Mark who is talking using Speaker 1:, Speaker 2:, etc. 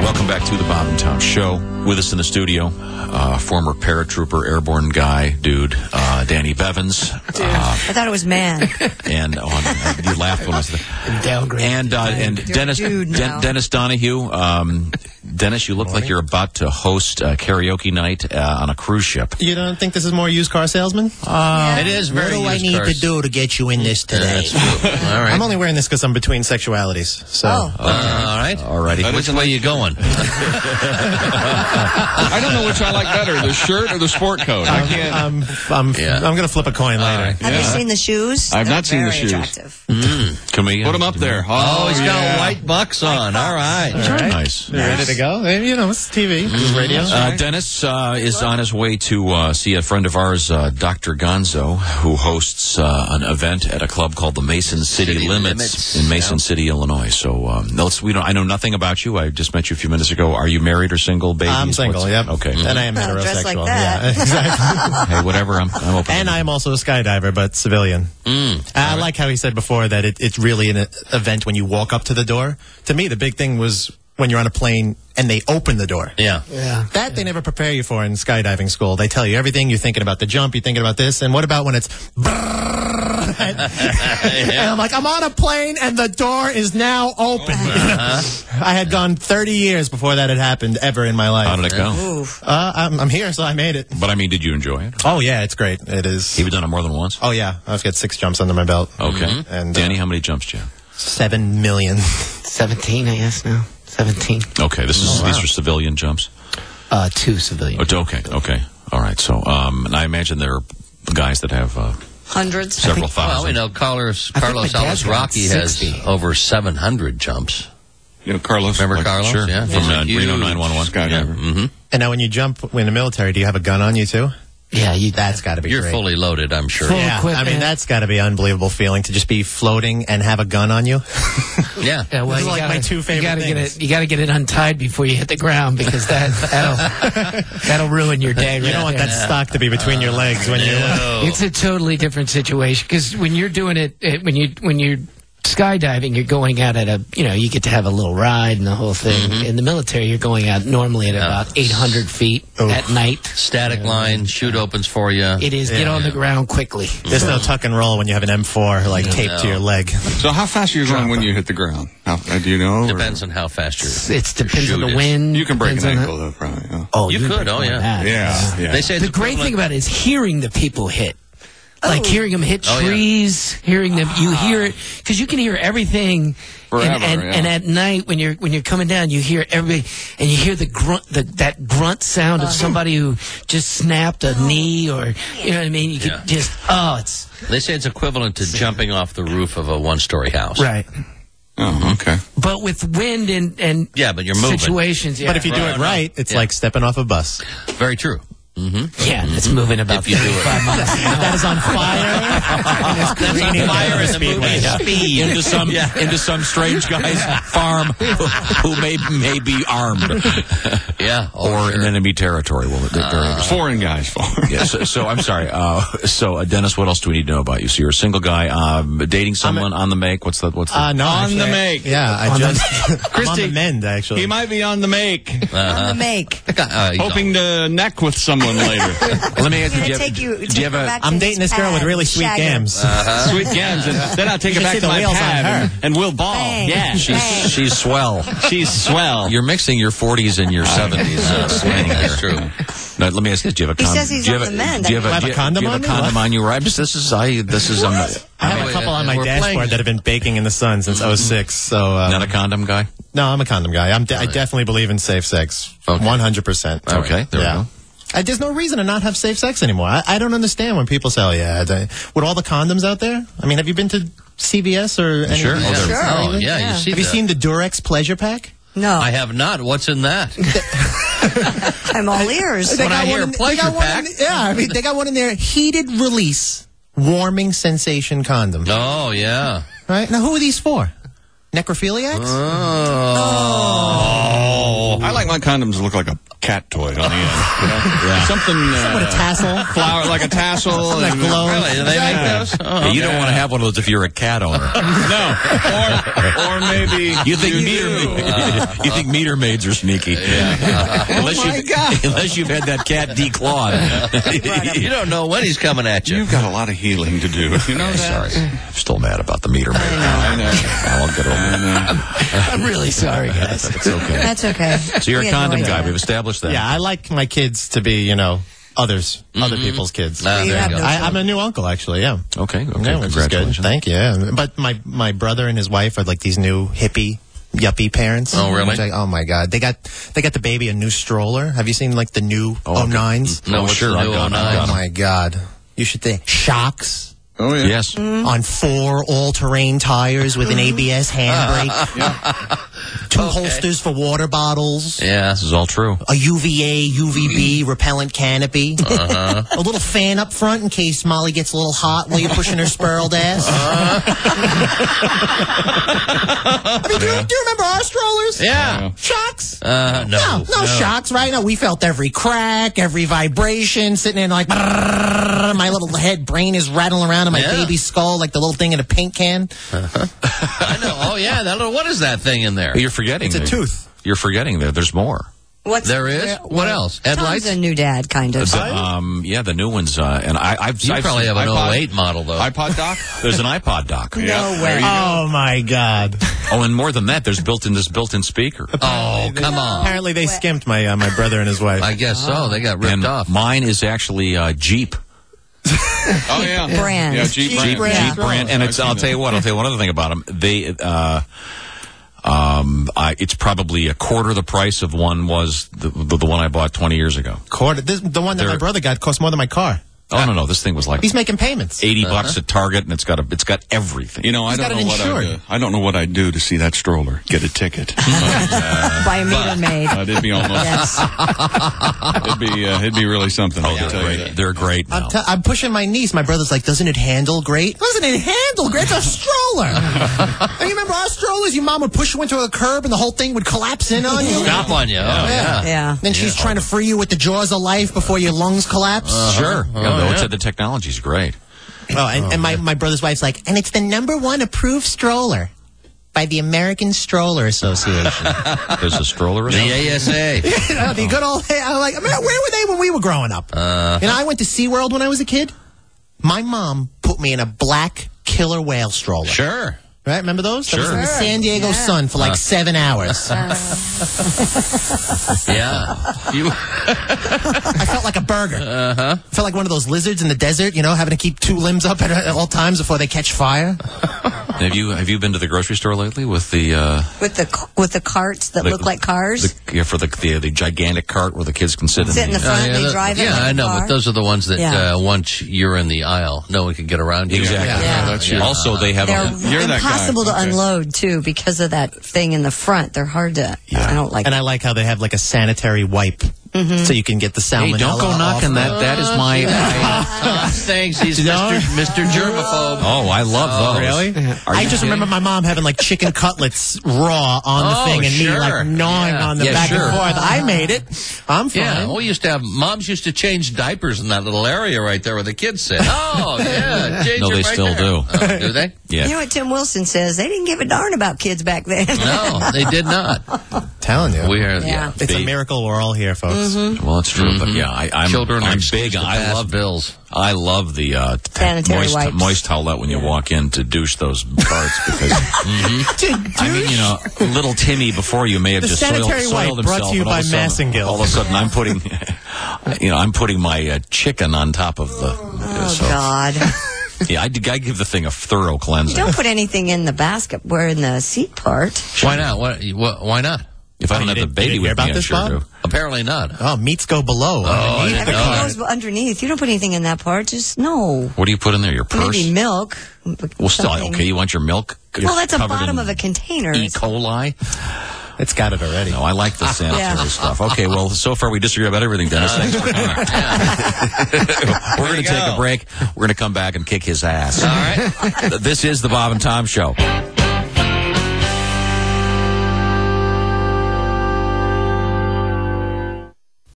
Speaker 1: Welcome back to the Bob and Tom Show. With us in the studio, former paratrooper, airborne guy, dude, Danny Bevins.
Speaker 2: I thought it was man.
Speaker 1: And you laughed when I said that. And Denis Donohue. Dennis, you look like you're about to host a karaoke night on a cruise ship.
Speaker 3: You don't think this is more used car salesman?
Speaker 4: It is very
Speaker 3: What do I need to do to get you in this today?
Speaker 4: All right.
Speaker 3: I'm only wearing this because I'm between sexualities. So.
Speaker 4: All right.
Speaker 1: Alrighty.
Speaker 4: Which way you going?
Speaker 5: I don't know which I like better, the shirt or the sport coat. I can't.
Speaker 3: I'm going to flip a coin later.
Speaker 4: Right.
Speaker 2: Have you seen the shoes?
Speaker 5: I've not seen the
Speaker 2: Very
Speaker 5: shoes.
Speaker 2: attractive.
Speaker 1: Can we
Speaker 5: Put them up there.
Speaker 4: Oh, he's got white bucks on. All right.
Speaker 1: Very nice.
Speaker 3: You ready to go? You know, it's TV. It's radio.
Speaker 1: Dennis is on his way to see a friend of ours, Dr. Gonzo, who hosts an event at a club called the Mason City Limits in Mason City, Illinois. So I know nothing about you. I just met you a few minutes ago. Are you married or single, baby?
Speaker 3: I'm single, yep.
Speaker 1: Okay.
Speaker 3: And I am heterosexual.
Speaker 2: Dressed like that.
Speaker 3: Yeah, exactly.
Speaker 1: Hey, whatever. I'm open.
Speaker 3: And I'm also a skydiver, but civilian. I like how he said before that it's really an event when you walk up to the door. To me, the big thing was when you're on a plane and they open the door.
Speaker 4: Yeah.
Speaker 3: That they never prepare you for in skydiving school. They tell you everything. You're thinking about the jump. You're thinking about this. And what about when it's... and I'm like, I'm on a plane and the door is now open. I had gone 30 years before that had happened ever in my life.
Speaker 1: How did it go?
Speaker 2: Oof.
Speaker 3: I'm here, so I made it.
Speaker 1: But I mean, did you enjoy it?
Speaker 3: Oh, yeah, it's great. It is.
Speaker 1: You've done it more than once?
Speaker 3: Oh, yeah. I've got 6 jumps under my belt.
Speaker 1: Okay.
Speaker 3: And
Speaker 1: Danny, how many jumps do you have?
Speaker 3: 7 million.
Speaker 6: 17, I guess now. 17.
Speaker 1: Okay, these are civilian jumps?
Speaker 6: 2 civilian.
Speaker 1: Okay. All right, so, and I imagine there are guys that have
Speaker 2: Hundreds.
Speaker 1: several thousand.
Speaker 4: Well, we know Carlos
Speaker 6: my dad's
Speaker 4: Alves
Speaker 6: got
Speaker 4: Rocky has
Speaker 6: 60.
Speaker 4: over 700 jumps.
Speaker 5: You know, Carlos.
Speaker 4: Remember Carlos?
Speaker 1: Sure.
Speaker 4: Yeah.
Speaker 1: From
Speaker 4: He's a
Speaker 1: Reno
Speaker 4: huge
Speaker 1: 911.
Speaker 5: Skydiver.
Speaker 4: Yeah.
Speaker 3: And now when you jump in the military, do you have a gun on you, too?
Speaker 6: Yeah,
Speaker 3: That's got to be
Speaker 4: You're
Speaker 3: great.
Speaker 4: fully loaded, I'm sure.
Speaker 6: Full
Speaker 3: Yeah, I
Speaker 6: equipment.
Speaker 3: mean, that's got to be an unbelievable feeling to just be floating and have a gun on you.
Speaker 4: Yeah.
Speaker 6: Yeah, well,
Speaker 3: Those are
Speaker 6: you
Speaker 3: like
Speaker 6: gotta,
Speaker 3: my 2 favorite
Speaker 6: you gotta
Speaker 3: things.
Speaker 6: you got to get it untied before you hit the ground because that'll ruin your day.
Speaker 3: You don't want that stock to be between your legs when you...
Speaker 6: It's a totally different situation because when you're doing it, when you're skydiving, you're going out at you get to have a little ride and the whole thing. In the military, you're going out normally at about 800 feet at night.
Speaker 4: Static line, chute opens for you.
Speaker 6: It is get on the ground quickly.
Speaker 3: There's no tuck and roll when you have an M4 taped to your leg.
Speaker 5: So how fast are you going when you hit the ground? Do you know?
Speaker 4: Depends on how fast you're.
Speaker 6: It depends on
Speaker 4: chute
Speaker 6: the
Speaker 4: is.
Speaker 6: wind.
Speaker 5: You can break an
Speaker 6: depends on
Speaker 5: ankle, though, probably. Yeah.
Speaker 6: Oh,
Speaker 4: You could, oh, yeah.
Speaker 5: Yeah.
Speaker 4: They say it's
Speaker 6: The great
Speaker 4: equivalent-
Speaker 6: thing about it is hearing the people hit. Like hearing them hit
Speaker 4: Oh, yeah.
Speaker 6: trees, hearing them, you hear it, because you can hear everything.
Speaker 5: Forever,
Speaker 6: and at night when you're coming down, you hear everybody, and you hear the grunt, that grunt sound of somebody who just snapped a knee, or you know what I mean. You could just it's
Speaker 4: They say it's equivalent to jumping off the roof of a one-story house.
Speaker 6: right.
Speaker 5: Oh, okay.
Speaker 6: But with wind and
Speaker 4: Yeah, but you're moving.
Speaker 6: situations, yeah.
Speaker 3: But if you do it right, it's like stepping off a bus.
Speaker 4: Very true.
Speaker 6: it's moving about
Speaker 4: If you do it.
Speaker 6: 35 miles an hour.
Speaker 3: That is on fire. It's careening
Speaker 4: Fire
Speaker 3: down
Speaker 4: in
Speaker 3: the
Speaker 4: the movie.
Speaker 3: speedway.
Speaker 4: Speed.
Speaker 1: into some strange guy's farm who may be armed
Speaker 4: Yeah.
Speaker 1: or in enemy territory. Well, they're very interesting.
Speaker 5: Foreign guys.
Speaker 1: Yeah, so I'm sorry. Dennis, what else do we need to know about you? So you're a single guy, dating someone on the make. What's the?
Speaker 3: No,
Speaker 5: On
Speaker 3: actually,
Speaker 5: the make.
Speaker 3: Yeah, I just... I'm on
Speaker 5: Christy,
Speaker 3: the mend, actually.
Speaker 5: He might be on the make,
Speaker 2: On the make.
Speaker 4: He's
Speaker 5: hoping to neck with someone later.
Speaker 1: Let me ask
Speaker 2: Gonna
Speaker 1: you.
Speaker 2: take you.
Speaker 1: Do you have a?
Speaker 3: I'm dating this girl with really sweet gams.
Speaker 5: Sweet gams, and then I'll take
Speaker 3: You
Speaker 5: her
Speaker 3: should
Speaker 5: back
Speaker 3: see
Speaker 5: to
Speaker 3: the
Speaker 5: my
Speaker 3: wheels on
Speaker 5: pad
Speaker 3: her.
Speaker 5: and we'll ball.
Speaker 2: Bang.
Speaker 5: Yeah,
Speaker 1: She's swell.
Speaker 5: she's swell.
Speaker 1: You're mixing your 40s and your 70s. Slang
Speaker 4: That's
Speaker 1: here.
Speaker 4: true.
Speaker 1: Now, let me ask you. Do you have a
Speaker 2: He
Speaker 1: condom?
Speaker 2: says he's
Speaker 1: do you
Speaker 2: on
Speaker 1: have
Speaker 2: the mend.
Speaker 1: Do you have
Speaker 3: I have a condom
Speaker 1: do you have
Speaker 3: on
Speaker 1: a
Speaker 3: you?
Speaker 1: condom on you? Right? This is. I
Speaker 3: have a couple on my
Speaker 4: We're
Speaker 3: dashboard
Speaker 4: playing-
Speaker 3: that have been baking in the sun since '06. So
Speaker 1: not a condom guy.
Speaker 3: no, I'm a condom guy. I definitely believe in safe sex.
Speaker 1: Okay.
Speaker 3: 100%.
Speaker 1: Okay, there we go.
Speaker 3: There's no reason to not have safe sex anymore. I don't understand when people say, "Oh yeah," with all the condoms out there. I mean, have you been to CVS or anything?
Speaker 1: Sure.
Speaker 4: Yeah.
Speaker 2: Sure.
Speaker 4: Oh, yeah,
Speaker 2: Yeah.
Speaker 4: you see
Speaker 3: Have you
Speaker 4: that.
Speaker 3: seen the Durex Pleasure Pack?
Speaker 2: No.
Speaker 4: I have not. What's in that?
Speaker 2: I'm all ears.
Speaker 4: When I
Speaker 3: got
Speaker 4: hear
Speaker 3: one in-
Speaker 4: pleasure
Speaker 3: they got one
Speaker 4: pack.
Speaker 3: in- yeah, I mean, they got one in there. Heated release, warming sensation condom.
Speaker 4: Oh, yeah.
Speaker 3: Right now, who are these for? Necrophiliacs?
Speaker 5: I like my condoms to look like a cat toy on the end. Something
Speaker 3: With a tassel.
Speaker 5: flower, like a tassel.
Speaker 3: That glows.
Speaker 4: Really? Do they make those?
Speaker 1: Yeah, you don't want to have one of those if you're a cat owner.
Speaker 5: No, or maybe
Speaker 1: You think you think meter maids are sneaky? Unless you've had that cat declawed.
Speaker 4: You don't know when he's coming at you.
Speaker 5: You've got a lot of healing to do. You know that?
Speaker 1: Sorry, I'm still mad about the meter maid.
Speaker 5: I know.
Speaker 1: I'll get over it.
Speaker 6: I'm really sorry, guys.
Speaker 1: It's okay.
Speaker 2: That's okay.
Speaker 1: So you're
Speaker 2: We
Speaker 1: a
Speaker 2: had no
Speaker 1: condom
Speaker 2: idea.
Speaker 1: guy. We've established that.
Speaker 3: Yeah, I like my kids to be, other people's kids.
Speaker 4: Ah,
Speaker 2: You
Speaker 4: there
Speaker 2: have
Speaker 4: you go.
Speaker 2: no-
Speaker 3: I'm a new uncle, actually, yeah.
Speaker 1: Okay.
Speaker 3: Yeah, which is
Speaker 1: Congratulations.
Speaker 3: good. Thank you. Yeah. But my brother and his wife are like these new hippie yuppie parents.
Speaker 4: Oh, really?
Speaker 3: Which oh my God. They got the baby a new stroller. Have you seen like the new 09s?
Speaker 4: No,
Speaker 1: Oh,
Speaker 4: what's
Speaker 1: sure,
Speaker 4: the
Speaker 1: I've
Speaker 4: new
Speaker 1: got 'em.
Speaker 4: 09?
Speaker 3: Oh my God. You should think shocks
Speaker 5: Oh, yeah.
Speaker 1: Yes.
Speaker 3: on 4 all-terrain tires with an ABS handbrake. 2 holsters for water bottles.
Speaker 4: Yeah.
Speaker 1: This is all true.
Speaker 3: A UVA, UVB repellent canopy. A little fan up front in case Molly gets a little hot while you're pushing her spurled ass. I mean, do you remember our strollers?
Speaker 4: Yeah.
Speaker 3: Shocks?
Speaker 4: No.
Speaker 3: No shocks, right? No, we felt every crack, every vibration, sitting in like, brrr, my little brain is rattling around in my
Speaker 4: Yeah.
Speaker 3: baby's skull like the little thing in a paint can.
Speaker 4: I know. Oh, yeah. What is that thing in there?
Speaker 1: You're forgetting.
Speaker 3: It's a tooth.
Speaker 1: You're forgetting there's more.
Speaker 2: What's
Speaker 4: There is? What else? Headlights?
Speaker 2: Tom's a new dad, kind of.
Speaker 1: Yeah, the new ones. And I've
Speaker 4: You probably
Speaker 1: seen
Speaker 4: have an
Speaker 5: iPod.
Speaker 4: 08 model, though.
Speaker 5: iPod dock?
Speaker 1: There's an iPod dock.
Speaker 2: No
Speaker 5: Yeah.
Speaker 2: way.
Speaker 3: Oh my God.
Speaker 1: Oh, and more than that, there's built-in speaker.
Speaker 4: Oh, come on.
Speaker 3: Apparently they skimped my my brother and his wife.
Speaker 4: I guess so. They got ripped
Speaker 1: And
Speaker 4: off.
Speaker 1: mine is actually Jeep.
Speaker 5: Oh, yeah.
Speaker 2: Brand.
Speaker 5: Yeah, Jeep
Speaker 2: Jeep
Speaker 5: brand.
Speaker 2: brand.
Speaker 1: Jeep brand. And it's, I'll tell you one other thing about them. They, it's probably a quarter the price of one was the one I bought 20 years ago.
Speaker 3: The one that my
Speaker 1: They're-
Speaker 3: brother got cost more than my car.
Speaker 1: Oh, no, this thing was like
Speaker 3: He's making payments.
Speaker 1: $80 at Target, and it's got everything.
Speaker 5: You know, I
Speaker 3: He's
Speaker 5: don't
Speaker 3: got
Speaker 5: know
Speaker 3: it
Speaker 5: what
Speaker 3: insured.
Speaker 5: I don't know what I'd do to see that stroller get a ticket.
Speaker 2: By a meter maid.
Speaker 5: It'd be almost.
Speaker 2: Yes.
Speaker 5: It'd be really something. I can tell you that.
Speaker 1: They're great now.
Speaker 3: I'm pushing my niece. My brother's like, doesn't it handle great? Doesn't it handle great? It's a stroller. And you remember our strollers? Your mom would push you into a curb and the whole thing would collapse in on you?
Speaker 4: Stop on you. Oh, yeah.
Speaker 2: Yeah.
Speaker 3: Then she's trying to free you with the jaws of life before your lungs collapse.
Speaker 1: Sure. The technology's great.
Speaker 3: Oh, and my brother's wife's like, and it's the #1 approved stroller by the American Stroller Association.
Speaker 1: There's a stroller.
Speaker 4: The ASA.
Speaker 3: The good old, I'm like, man, where were they when we were growing up? I went to SeaWorld when I was a kid. My mom put me in a black killer whale stroller.
Speaker 4: Sure.
Speaker 3: Right? Remember those? That was in the
Speaker 2: Sure.
Speaker 3: San Diego sun for like 7 hours.
Speaker 4: Yeah.
Speaker 3: I felt like a burger. Felt like one of those lizards in the desert, having to keep 2 limbs up at all times before they catch fire.
Speaker 1: Have you been to the grocery store lately with the
Speaker 2: With the carts that look like cars.
Speaker 1: for the gigantic cart where the kids can sit
Speaker 2: Sit in the front,
Speaker 4: yeah,
Speaker 2: they drive it
Speaker 4: yeah,
Speaker 2: like
Speaker 4: I
Speaker 2: a
Speaker 4: know,
Speaker 2: car.
Speaker 4: but those are the ones that
Speaker 2: Yeah.
Speaker 4: once you're in the aisle, no one can get around you.
Speaker 1: Exactly.
Speaker 2: Yeah.
Speaker 5: That's your.
Speaker 1: Also, they have
Speaker 2: They're
Speaker 5: You're that guy.
Speaker 2: impossible to
Speaker 5: Okay.
Speaker 2: unload, too, because of that thing in the front. They're hard to... I don't like
Speaker 3: And I like how they have like a sanitary wipe so you can get the salmonella.
Speaker 1: Hey, don't go knocking that. That is my.
Speaker 4: Thanks, he's Mr. Germaphobe.
Speaker 1: Oh, I love those.
Speaker 3: Really? I just remember my mom having like chicken cutlets raw on the
Speaker 4: Oh,
Speaker 3: thing and me
Speaker 4: sure.
Speaker 3: like gnawing
Speaker 4: Yeah.
Speaker 3: on the
Speaker 1: Yeah,
Speaker 3: back
Speaker 1: sure.
Speaker 3: and forth. I made it. I'm fine.
Speaker 4: Yeah, moms used to change diapers in that little area right there where the kids sit. Oh, yeah, change
Speaker 1: No,
Speaker 4: it
Speaker 1: they
Speaker 4: right
Speaker 1: still
Speaker 4: there.
Speaker 1: do.
Speaker 4: Oh, do they?
Speaker 1: Yeah.
Speaker 2: You know what Tim Wilson says? They didn't give a darn about kids back then.
Speaker 4: No, they did not.
Speaker 3: Telling you.
Speaker 2: Yeah.
Speaker 3: It's a miracle we're all here, folks.
Speaker 1: Well, it's true, but yeah, I'm
Speaker 4: Children are
Speaker 1: I'm
Speaker 4: excused
Speaker 1: big.
Speaker 4: to
Speaker 1: I
Speaker 4: pass
Speaker 1: love
Speaker 4: bills.
Speaker 1: I love the
Speaker 2: Sanitary wipes.
Speaker 1: moist towelette when you walk in to douche those carts because I mean, little Timmy before you may have
Speaker 3: The
Speaker 1: just
Speaker 3: sanitary
Speaker 1: soiled
Speaker 3: wipe brought
Speaker 1: himself.
Speaker 3: to you
Speaker 1: and all
Speaker 3: by
Speaker 1: of a sudden-
Speaker 3: Massengill.
Speaker 1: All of a sudden, I'm putting my chicken on top of the.
Speaker 2: Oh, God.
Speaker 1: Yeah, I give the thing a thorough cleansing.
Speaker 2: You don't put anything in the basket. We're in the seat part.
Speaker 4: Why not? Why not?
Speaker 1: If I don't
Speaker 3: you
Speaker 1: have the
Speaker 3: didn't-
Speaker 1: baby
Speaker 3: you didn't
Speaker 1: with
Speaker 3: hear about
Speaker 1: me, I
Speaker 3: this,
Speaker 1: sure
Speaker 3: Bob?
Speaker 1: do.
Speaker 4: Apparently not.
Speaker 3: Oh, meats go below. underneath the
Speaker 2: Everything
Speaker 3: cart.
Speaker 2: goes underneath. You don't put anything in that part. Just no.
Speaker 1: What do you put in there? Your purse?
Speaker 2: Maybe milk.
Speaker 1: Well, still
Speaker 2: Something.
Speaker 1: okay. You want your milk?
Speaker 2: Well, that's a
Speaker 1: covered
Speaker 2: bottom
Speaker 1: in
Speaker 2: of a container.
Speaker 1: E. coli.
Speaker 3: It's got it already.
Speaker 1: No, I like the sanitary
Speaker 2: Yeah.
Speaker 1: stuff. Okay, well, so far we disagree about everything, Dennis. Thanks for coming. We're going to take a break. We're going to come back and kick his ass.
Speaker 4: All right.
Speaker 1: This is the Bob and Tom Show.